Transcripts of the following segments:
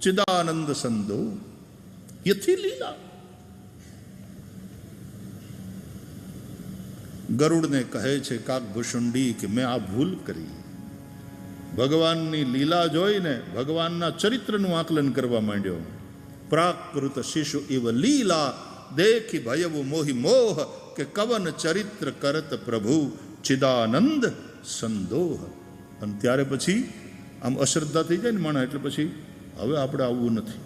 चिदानंद संदो, ये थी लीला। ગરુડ ને કહે છે કાકભૂષુંડી કે મેં આ ભૂલ કરી, ભગવાનની લીલા જોઈને ભગવાનના ચરિત્રનું આકલન કરવા માંડ્યો. પ્રાકૃત શિશુ ઇવ લીલા દેખી ભયવું મોહી મોહ, કે કવન ચરિત્ર કરત પ્રભુ ચિદાનંદ સંદોહ. અને ત્યારે પછી આમ અશ્રદ્ધા થઈ જાય ને માણસ, એટલે પછી હવે આપણે આવવું નથી,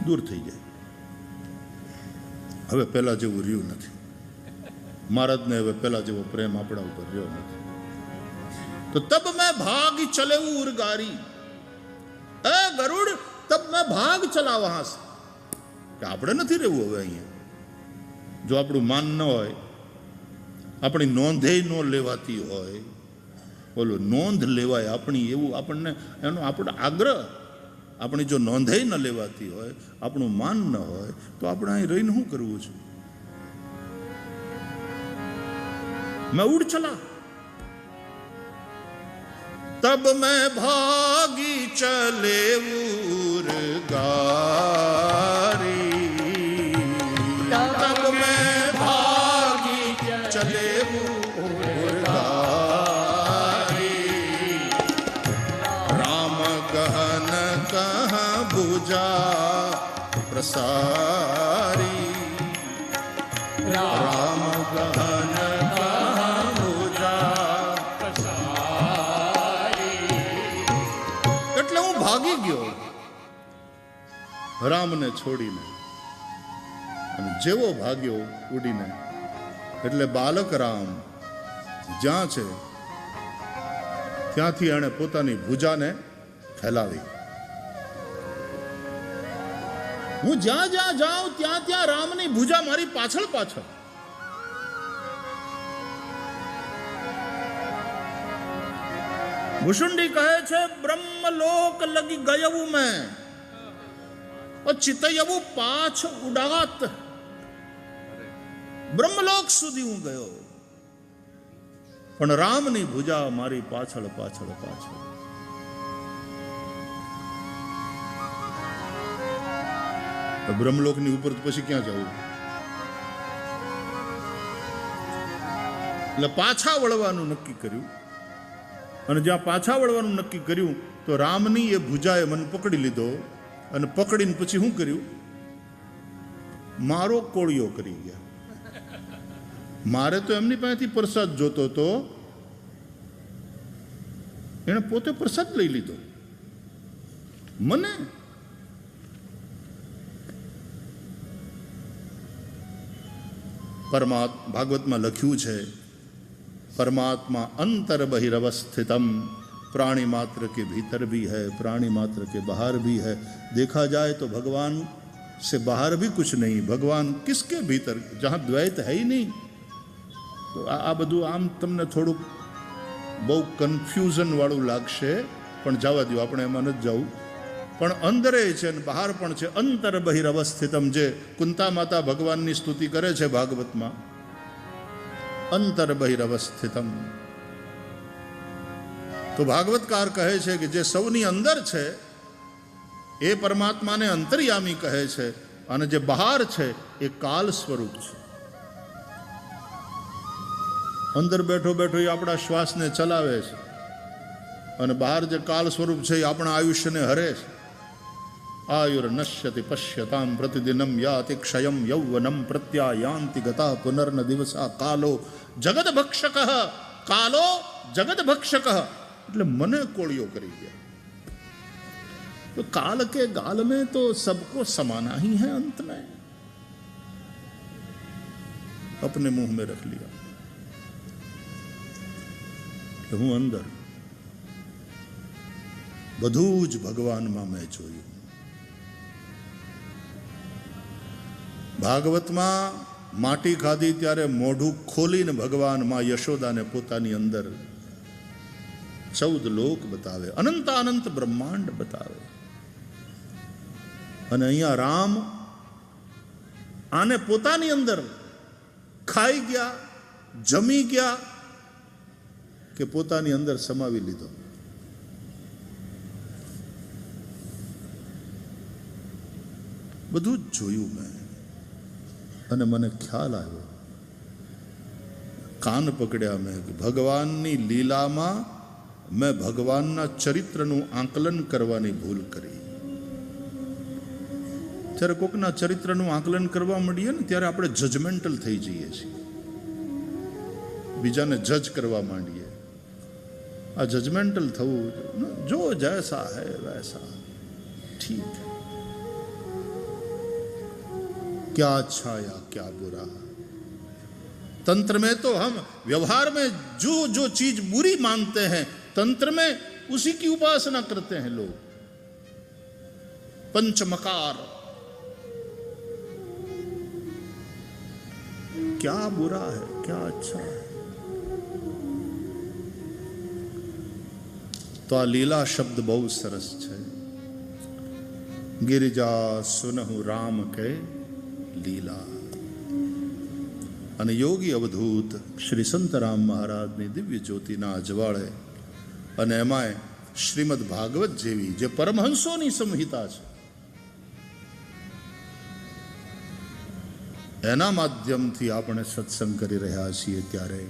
દૂર થઈ જાય. હવે પહેલા જેવું રહ્યું નથી, મહારાજને હવે પહેલા જેવો પ્રેમ આપણા ઉપર રહ્યો નથી. તો તબ મેં ભાગ ચલે ઉરગારી, એ ગરુડ તબ મેં ભાગ ચલા વહાં સે, કે આપણે નથી રહેવું હવે અહીંયા. જો આપણું માન ન હોય, આપણી નોંધે ન લેવાતી હોય, બોલો નોંધ લેવાય આપણી, એવું આપણને એનો આપણો આગ્રહ, આપણી જો નોંધે ન લેવાતી હોય, આપણું માન ન હોય, તો આપણે અહીં રહીને શું કરવું છે? મેં ઉડ ચલા તબ મેં ભાગી ચલે ઉરગારી, તબ મેં ભાગી ચલે ઉરગારી. રામ ગહન કહ ભુજા પ્રસારી, રામ ગહન ભાગી ગયો રામને છોડીને. અને જેવો ભાગ્યો ઉડીને, એટલે બાલક રામ જ્યાં છે ત્યાંથી એણે પોતાની ભુજાને ફેલાવી. હું જ્યાં જ્યાં જાઉં ત્યાં ત્યાં રામની ભુજા મારી પાછળ પાછળ. ભુષુંડી કહે છે બ્રહ્મલોક લગી ગયવું મેં, ચિતયવું પાછ ઉડાત. બ્રહ્મલોક સુધી હું ગયો, પણ રામની ભુજા મારી પાછળ પાછળ પાછળ. બ્રહ્મલોકની ઉપર પછી ક્યાં જવું? એટલે પાછા વળવાનું નક્કી કર્યું. અને જ્યાં પાછા વળવાનું નક્કી કર્યું તો રામની એ ભુજાએ મને પકડી લીધો, અને પકડીને પછી શું કર્યું? મારો કોળિયો કરી ગયા. મારે તો એમની પાસેથી પ્રસાદ જોતો હતો, એને પોતે પ્રસાદ લઈ લીધો. મને ભાગવતમાં લખ્યું છે, परमात्मा अंतर बहिरवस्थितम, प्राणी मात्र के भीतर भी है, प्राणी मात्र के बाहर भी है. देखा जाए तो भगवान से बाहर भी कुछ नहीं, भगवान किसके भीतर, जहाँ द्वैत है ही नहीं. तो आ બધું આમ તમને થોડુંક બહુ કન્ફ્યુઝન વાળું લાગશે, પણ જવા દો, આપણે એમાં નથી જવું. પણ અંદરે છે અને બહાર પણ છે. અંતર બહિરવસ્થિતમ, જે કુંતા માતા ભગવાનની સ્તુતિ કરે છે ભાગવતમાં, અંતર બહિરવસ્થિતમ. તો ભાગવતકાર કહે છે કે જે સૌની અંદર છે એ પરમાત્માને અંતર્યામી કહે છે, અને જે બહાર છે એ કાલ સ્વરૂપ છે. અંદર બેઠો બેઠો એ આપણા શ્વાસને ચલાવે છે, અને બહાર જે કાલ સ્વરૂપ છે એ આપણા આયુષ્યને હરે છે. આયુર નશ્યતિ પશ્યતામ પ્રતિદિનમ યાતિ ક્ષયમ યૌવનમ પ્રત્યાયાંતિ ગતા પુનર્ન દિવસા કાલો જગત ભક્ષક, કાલો જગત ભક્ષક. એટલે મને કોળિયો કરી ગયા. तो काल के गाल में तो सबको समाना ही है, अंत में अपने मुंह में रख लिया कि हूं अंदर બધું જ ભગવાનમાં મેં જોયું. ભાગવતમાં માટી ખાધી ત્યારે મોઢું ખોલીને ભગવાન માં યશોદાને પોતાની અંદર 14 લોક બતાવે, અનંતાનંત બ્રહ્માંડ બતાવે. અને અહીંયા રામ આને પોતાની અંદર ખાઈ ગયા, જમી ગયા, કે પોતાની અંદર સમાવી લીધો. બધું જ જોયું મેં, અને મને ખ્યાલ આવ્યો, કાન પકડ્યા મેં કે ભગવાનની લીલામાં મેં ભગવાનના ચરિત્રનું આંકલન કરવાની ભૂલ કરી. જ્યારે કોકના ચરિત્રનું આંકલન કરવા માંડીએ ને ત્યારે આપણે જજમેન્ટલ થઈ જઈએ છીએ, બીજાને જજ કરવા માંડીએ. આ જજમેન્ટલ થવું, જો જૈસા હૈ વૈસા ઠીક, क्या अच्छा या क्या बुरा. तंत्र में तो हम व्यवहार में जो जो चीज बुरी मानते हैं, तंत्र में उसी की उपासना करते हैं लोग. पंचमकार, क्या बुरा है क्या अच्छा है. तो आ लीला शब्द बहुत सरस है. गिरिजा सुनहु राम के લીલા. અને યોગી અવધૂત શ્રી સંતરામ મહારાજની દિવ્ય જ્યોતિના અજવાળે, અને એમાંય શ્રીમદ ભાગવત જેવી જે પરમહંસોની સંહિતા છે, એના માધ્યમથી આપણે સત્સંગ કરી રહ્યા છીએ, ત્યારે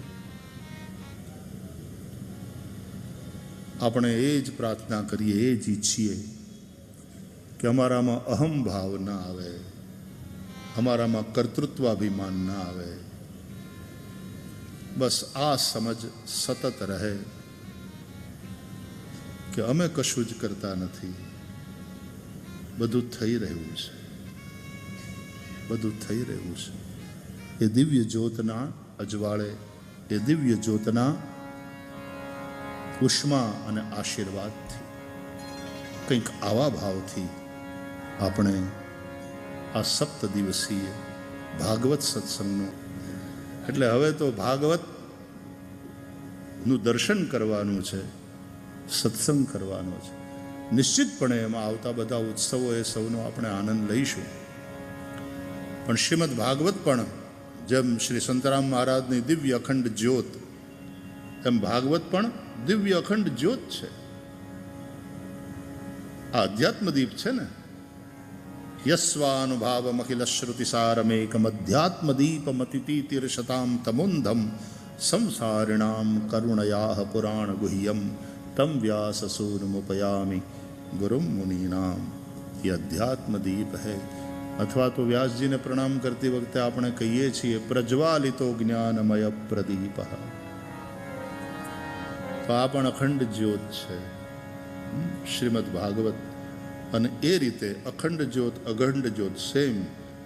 આપણે એ જ પ્રાર્થના કરીએ, એ જ ઈચ્છીએ કે અમારામાં અહમ ભાવ ના આવે, અમારામાં કર્તૃત્વાભિમાન ના આવે. બસ આ સમજ સતત રહે કે અમે કશું જ કરતા નથી, બધું થઈ રહ્યું છે, બધું થઈ રહ્યું છે. એ દિવ્ય જ્યોતના અજવાળે, એ દિવ્ય જ્યોતના ઉષ્મા અને આશીર્વાદથી, કંઈક આવા ભાવથી આપણે આ 7 દિવસીય ભાગવત સત્સંગનું, એટલે હવે તો ભાગવતનું દર્શન કરવાનું છે, સત્સંગ કરવાનો છે. નિશ્ચિતપણે એમાં આવતા બધા ઉત્સવો એ સૌનો આપણે આનંદ લઈશું, પણ શ્રીમદ ભાગવત પણ જેમ શ્રી સંતરામ મહારાજની દિવ્ય અખંડ જ્યોત, એમ ભાગવત પણ દિવ્ય અખંડ જ્યોત છે. આ અધ્યાત્મદીપ છે ને. યસ્વાનુભાવમખિલ શ્રુતિસારમેકમધ્યાત્મદીપમતિતીર્ષતામ તમોંધમ સંસારિણામ કરુણયાહ પુરાણ ગુહ્યમ તમ વ્યાસસૂનુમુપયામિ ગુરુમ મુનીનામ. એ અધ્યાત્મદીપ હૈ. અથવા તો વ્યાસજીને પ્રણામ કરતી વખતે આપણે કહીએ છીએ પ્રજ્વાલિતો જ્ઞાનમય પ્રદીપ. તો આ પણ અખંડ જ્યોત છે શ્રીમદ ભાગવત. અને એ રીતે અખંડ જ્યોત અખંડ જ્યોત સેમ.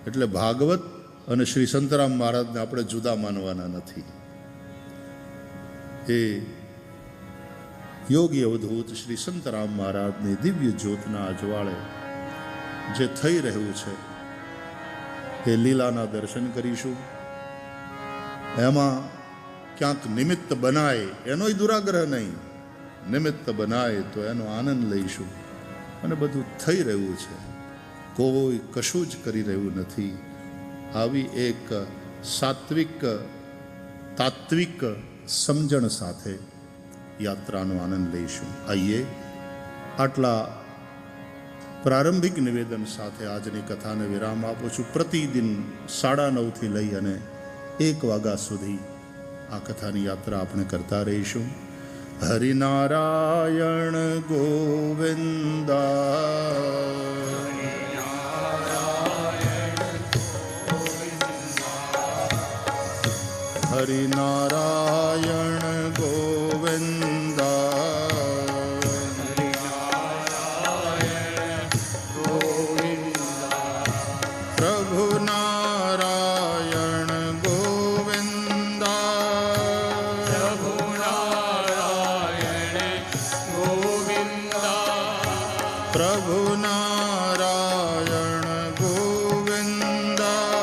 એટલે ભાગવત અને શ્રી સંતરામ મહારાજને આપણે જુદા માનવાના નથી. એ યોગી અવધૂત શ્રી સંતરામ મહારાજની દિવ્ય જ્યોતના અજવાળે જે થઈ રહ્યું છે એ લીલાના દર્શન કરીશું. એમાં ક્યાંક નિમિત્ત બનાય એનોય દુરાગ્રહ નહીં, નિમિત્ત બનાય તો એનો આનંદ લઈશું. અને બધું થઈ રહ્યું છે, કોઈ કશું જ કરી રહ્યું નથી. આવી એક સાત્વિક તાત્વિક સમજણ સાથે યાત્રાનો આનંદ લઈશું. આઈએ આટલા પ્રારંભિક નિવેદન સાથે આજની કથાને વિરામ આપું છું. પ્રતિદિન 9:30 થી લઈ અને 1 વાગ્યા સુધી આ કથાની યાત્રા આપણે કરતા રહીશું. હરિનારાયણ ગોવિંદા, હરિનારાયણ ગોવિંદા, પ્રભુ નારાયણ ગોવિંદા, પ્રભુ નારાયણ ગોવિંદા,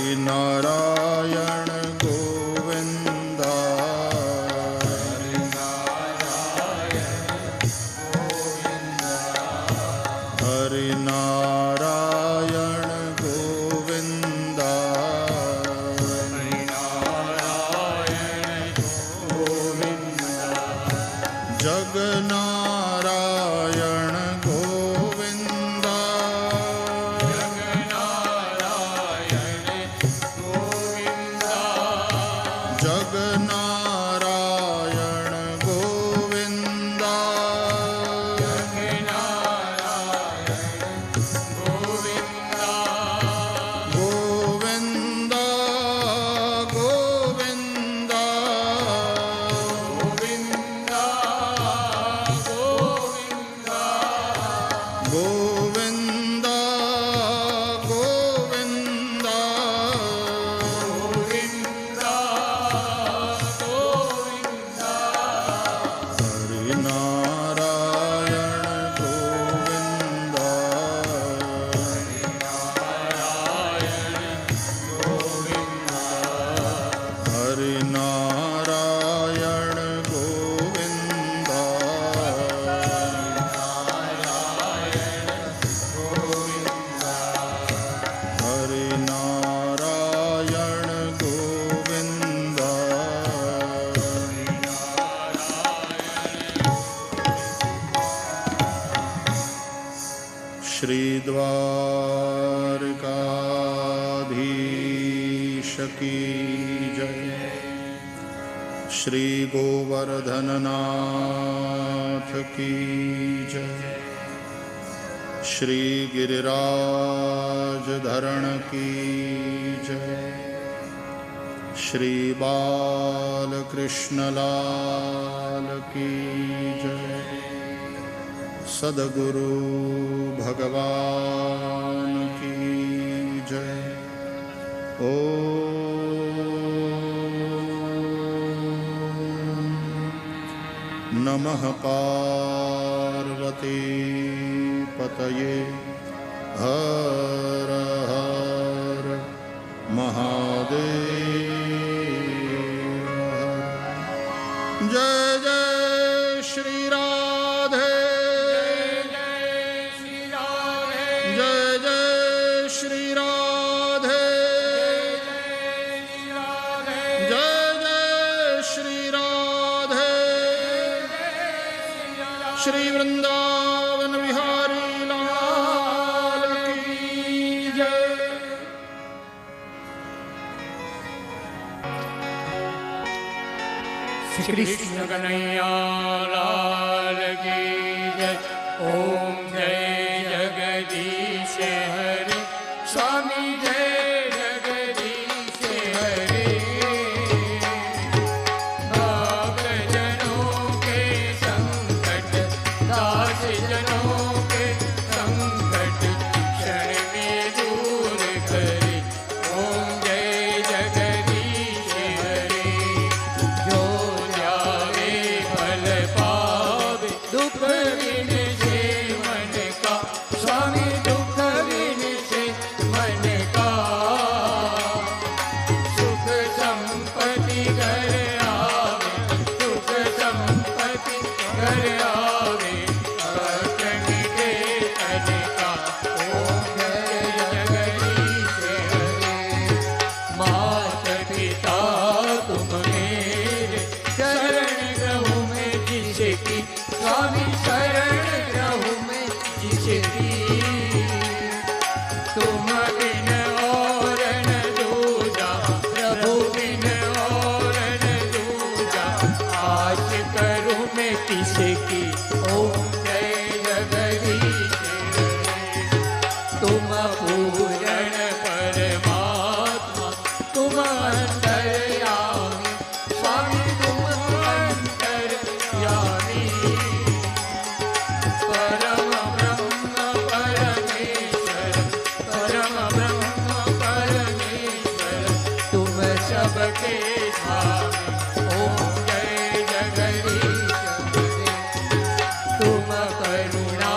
હરિનારાયણ ગોવિંદા, હરિનારાયણ ગોવિંદા, द्वारकाधीश की जय। श्री गोवर्धननाथ की जय। श्री गिरिराज धरण की जय। श्री बालकृष्ण लाल की जय। सद्गुरु भगवान की जय। ओम नमः पार्वती पतये हर हर महादेव। जय जय श्री राधे। श्री वृंदावन बिहारी लाल की जय। श्री कृष्ण कन्हैया लाल की जय। ओम जय जगदीश हरे स्वामी जय जगदीश हरे। भक्तजनों के संकट दास जनों के संकट क्षण में दूर करे। ओम जय जगदीश हरे। जो जावे फल पावे दुख विन से मन का। स्वामी दुख विन से मन का। सुख संपत्ति घर आवे सुख संपत्ति घर आवे। अटन के तन का। ओम जय जगदीश हरे। मात पिता तुम मेरे शरण रहूं मैं जिसकी। स्वामी शरण रहूं मैं जिसकी। तुम बिन और न दूजा प्रभु बिन और न दूजा। आश करूं मैं किसकी। ओम जय जगदीश हरे। तुम पूर्ण परमात्मा तुम अंतर्यामी। स्वामी तुम अंतर्यामी। परम ब्रह्म परमेश्वर परम ब्रह्म परमेश्वर तुम सबके स्वामी। ओम जय जगदीश हरे। तुम करुणा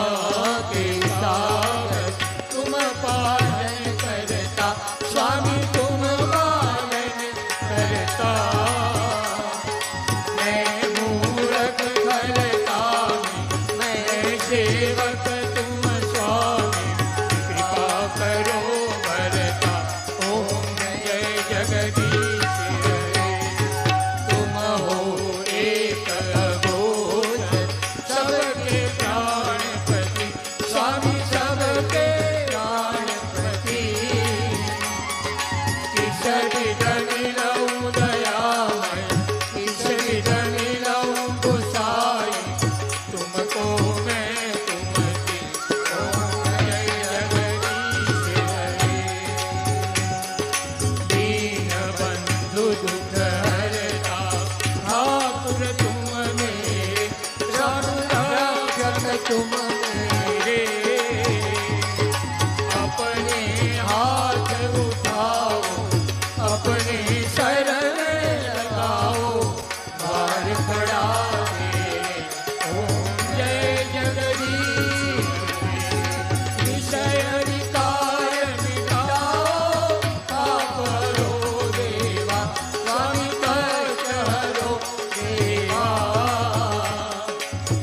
के सागर तुम पालन करता। स्वामी तुम पालन करता। मैं मूरख खलकामी मैं सेवक तुम स्वामी। कृपा करो भरता। ओम जय जगदीश हरे। तुम हो एक अबोध सबके प्राणपति। स्वामी सबके प्राणपति। किस विध मिलऊं दयामय किस विध मिलऊं गोसाई। तुमको मैं तुमकी। ओम जय जगदीश हरे। दीन बंधु दुख हरता ठाकुर तुम मेरे। रक्षक तुम मेरे। अपने हाथ उठाओ अपने शरण लगाओ। भार पड़ा मेरे। ओम जय जगदीश हरे। विषय विकार मिटाओ आप हरो देवा। स्वामी कष्ट हरो देवा।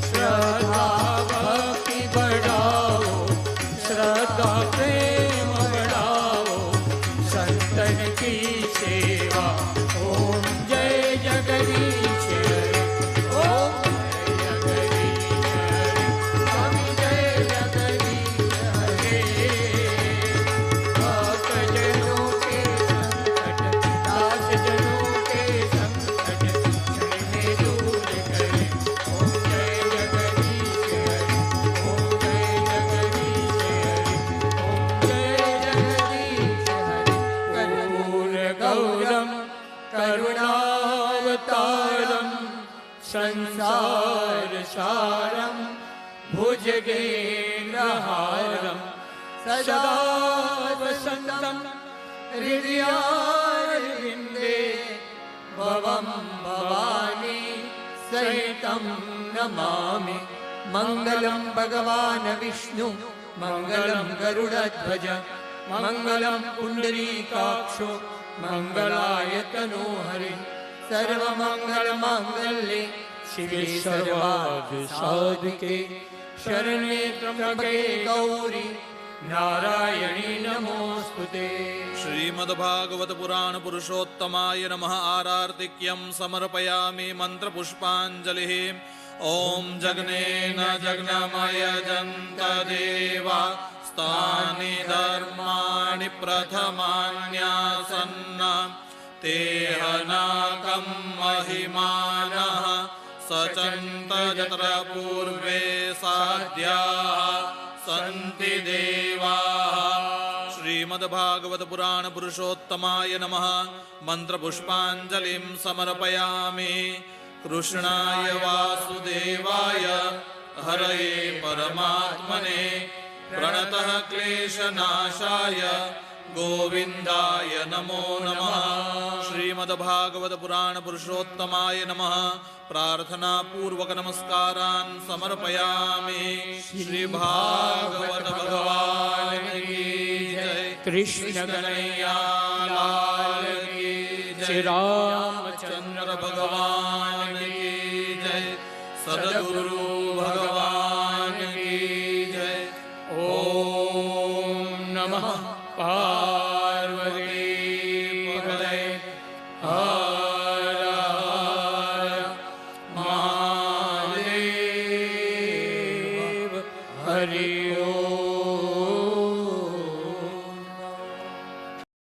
श्रद्धा भक्ति बढ़ाओ श्रद्धा प्रेम बढ़ाओ। संतन की सेवा। ओम जय जगदीश हरे। ओम जय जगदीश हरे। स्वामी जय जगदीश हरे। मंगलम करुणावतारम संसार सारम भुजगेन्द्रहारम सदा वसंतम हृदयारविंदे भवम भवानी सहितं नमामि। मंगलम भगवान विष्णु मंगलम गरुड़ध्वज मंगलम पुंडरीकाक्षो मंगलाय तनोहरि सर्वमंगल मांगल्ये शिवे सर्वार्थ साधिके शरण्ये त्र्यंबके गौरी नारायणी नमोस्तुते। श्रीमद्भागवत पुराण पुरुषोत्तमाय नमः। आरार्तिक्यं समर्पयामि मंत्रपुष्पाञ्जलिः। ॐ जग्नेन जग्नमय जन्त देवा स्तानि धर्माणि प्रथमान्यासन्न तेहनाकं महिमानः सचन्त यत्र पूर्वे साध्याः सन्ति देवाः। श्रीमद्भागवत पुराण पुरुषोत्तमाय नमः। मंत्रपुष्पाञ्जलिं समर्पयामि। कृष्णाय वासुदेवाय हरये परमात्मने प्रणतः क्लेशनाशाय गोविन्दाय नमो नमः। श्रीमद्भागवत पुराण पुरुषोत्तमाय नमः। प्रार्थना पूर्वक नमस्कारान् समर्पयामि। श्री भागवत भगवान की जय। कृष्ण कन्हैया लाल की जय। श्री रामचंद्र भगवान